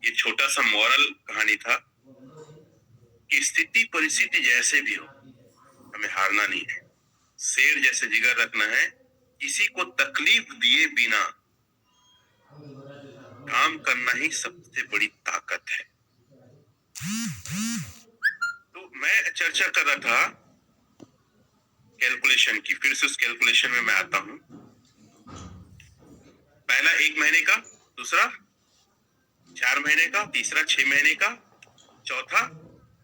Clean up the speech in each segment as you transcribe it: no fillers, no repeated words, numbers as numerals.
ये छोटा सा मॉरल कहानी था कि स्थिति परिस्थिति जैसे भी हो, हमें हारना नहीं है, शेर जैसे जिगर रखना है, किसी को तकलीफ दिए बिना काम करना ही सबसे बड़ी ताकत है। तो मैं चर्चा कर रहा था कैलकुलेशन की, फिर से उस कैलकुलेशन में मैं आता हूं। पहला 1 महीने का, दूसरा 4 महीने का, तीसरा 6 महीने का, चौथा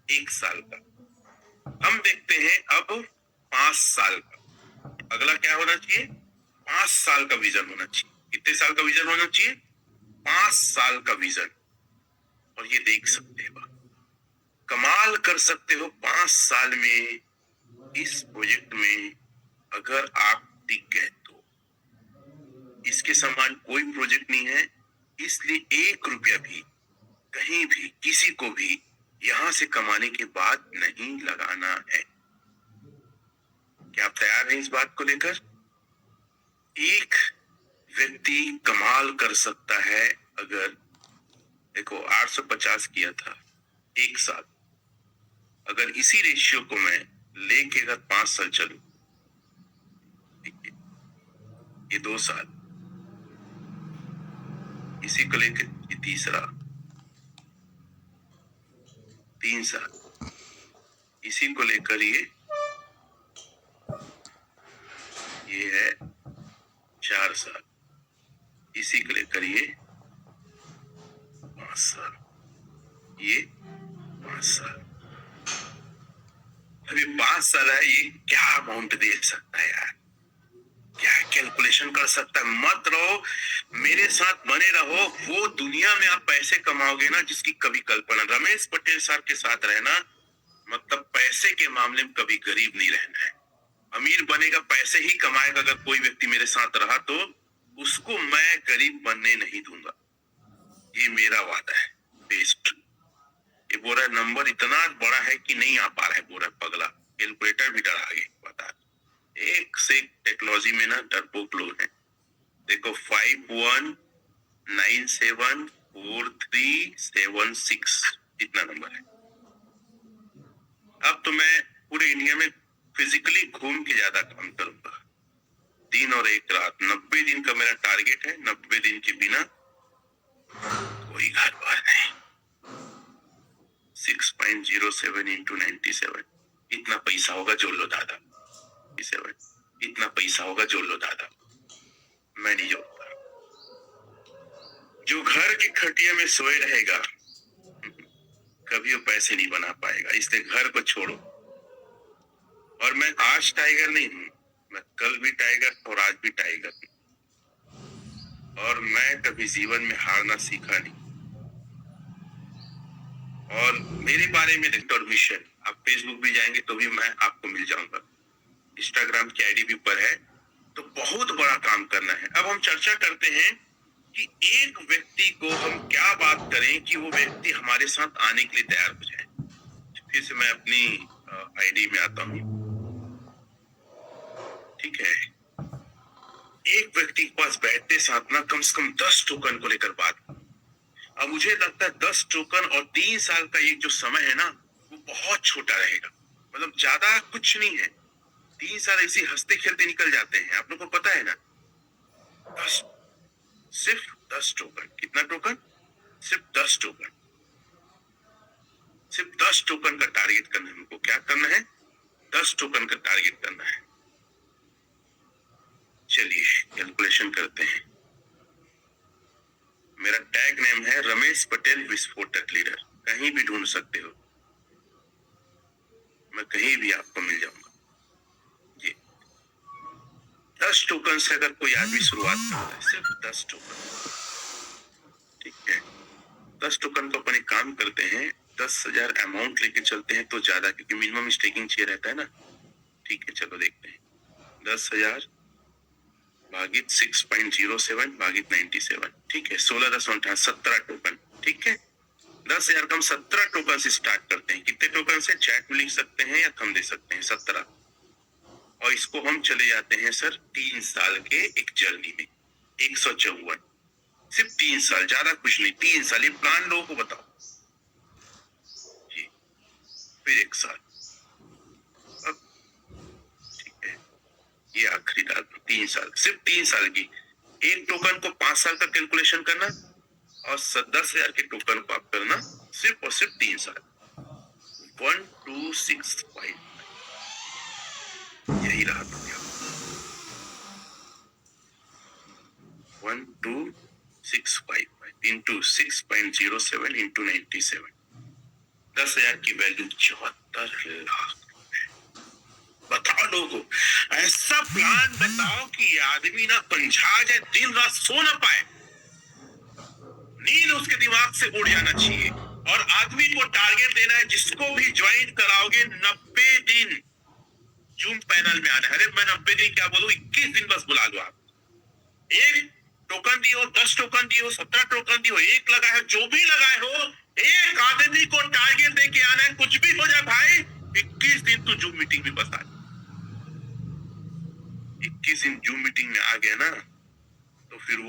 1 साल का। हम देखते हैं अब 5 साल का। अगला क्या होना चाहिए? 5 साल का विजन होना चाहिए। कितने साल का विजन होना चाहिए? 5 साल का विजन। और ये देख सकते हो, कमाल कर सकते हो 5 साल में इस प्रोजेक्ट में अगर आप टिक गए तो। इसके समान कोई प्रोजेक्ट नहीं है, इसलिए 1 रुपया भी कहीं भी किसी को भी यहां से कमाने के बाद नहीं लगाना है। क्या आप तैयार हैं इस बात को लेकर? एक व्यक्ति कमाल कर सकता है अगर, देखो 850 किया था 1 साल, अगर इसी रेशियो को मैं लेके अगर 5 साल चलूं, ये 2 साल, इसी को लेकर ये तीसरा 3 साल, इसी को लेकर ये है 4 साल, इसी को लेकर ये 5 साल, ये 5 साल। अभी 5 साल है, ये क्या अमाउंट दे सकता है यार? क्या कैलकुलेशन कर सकता है? मत रहो, मेरे साथ बने रहो। वो दुनिया में आप पैसे कमाओगे ना जिसकी कभी कल्पना। रमेश पटेल साहब के साथ रहना मतलब पैसे के मामले में कभी गरीब नहीं रहना है। अमीर बनेगा, पैसे ही कमाएगा। अगर कोई व्यक्ति मेरे साथ रहा तो उसको मैं गरीब बनने नहीं दूंगा, ये मेरा वादा है। बेस्ट। ये बोल रहा है नंबर इतना बड़ा है कि नहीं आ पा रहा है, बोल रहा है पगला। कैलकुलेटर भी डरा गए, बता। एक से टेक्नोलॉजी में ना डरपोक लोग हैं। देखो 51974376 इतना नंबर है। अब तो मैं पूरे इंडिया में फिजिकली घूम के ज्यादा काम करूंगा। 3 और 1 रात, 90 दिन का मेरा टारगेट है। 90 दिन के बिना कोई घर बार नहीं। 6.07 into 97 इतना पैसा होगा, जोड़ लो दादा। 7 इतना पैसा होगा, जोड़ लो दादा। मैं नहीं जोड़ता। जो घर की खटिया में सोए रहेगा कभी वो पैसे नहीं बना पाएगा, इसलिए घर को छोड़ो। और मैं आज टाइगर नहीं हूं, मैं कल भी टाइगर और आज भी टाइगर हूं। और मैं कभी जीवन में हारना सीखा नहीं। और मेरे बारे में देखो मिशन, आप फेसबुक भी जाएंगे तो भी मैं आपको मिल जाऊंगा। इंस्टाग्राम की आईडी भी ऊपर है। तो बहुत बड़ा काम करना है। अब हम चर्चा करते हैं कि एक व्यक्ति को हम क्या बात करें कि वो व्यक्ति हमारे साथ आने के लिए तैयार हो जाए। फिर से मैं अपनी आईडी में आता हूँ। ठीक है, एक व्यक्ति के पास बैठते साथ ना कम से कम 10 टोकन को लेकर बात। अब मुझे लगता है 10 टोकन और 3 साल का ये जो समय है ना, वो बहुत छोटा रहेगा। मतलब ज्यादा कुछ नहीं है। 3 साल ऐसे हंसते खेलते निकल जाते हैं, आप लोग को पता है ना। 10, सिर्फ 10 टोकन। कितना टोकन? सिर्फ 10 टोकन। सिर्फ 10 टोकन का टारगेट करना है हमको। क्या करना है? 10 टोकन का टारगेट करना है। चलिए कैलकुलेशन करते हैं। मेरा टैग नेम है रमेश पटेल विस्फोटक लीडर। कहीं भी ढूंढ सकते हो, मैं कहीं भी आपको मिल जाऊंगा। जी, 10 टोकन से अगर कोई आदमी शुरुआत करता है, सिर्फ 10 टोकन। ठीक है, 10 टोकन को अपने काम करते हैं। 10,000 अमाउंट लेके चलते हैं तो ज्यादा, क्योंकि मिनिमम स्टेकिंग चाहिए रहता है ना। ठीक है, चलो देखते हैं। 10,000 भागित 6.07 भागित 97। ठीक है, 16 10 17 टोकन। ठीक है, 10,000 का हम 17 टोकन से स्टार्ट करते हैं। कितने टोकन से? चैट में लिख सकते हैं या थंब दे सकते हैं, 17। और इसको हम चले जाते हैं सर 3 साल के एक जर्नी में, 154। सिर्फ 3 साल, ज्यादा कुछ नहीं, 3 साल। ये प्लान लोगों को बताओ जी। फिर 1 साल, अब ठीक है, ये आखिरी डाल दो। 3 साल, सिर्फ 3 साल की। एक टोकन को 5 साल का कैलकुलेशन करना और 10,000 के टोकन को आप करना सिर्फ और सिर्फ 3 साल। 1265, यही रहा दुनिया। 1265 इंटू 6.07 इंटू 97, 10,000 की वैल्यू 74 लाख। बताओ लोगों, ऐसा प्लान बताओ कि ये आदमी ना पंझा जाए, दिन रात सो ना पाए, नींद उसके दिमाग से उड़ जाना चाहिए। और आदमी को टारगेट देना है, जिसको भी ज्वाइन कराओगे 90 दिन जूम पैनल में आना है। अरे मैं 90 दिन क्या बोलूं, 21 दिन बस बुला दो आप। एक टोकन दियो, 10 टोकन दियो, 17 टोकन दियो, एक लगाए हो, जो भी लगाए हो, एक आदमी को टारगेट दे के आना है। कुछ भी हो जाए भाई, 21 दिन तो जूम मीटिंग में बस आ। 21 दिन जूम मीटिंग में आ गया ना, तो फिर वो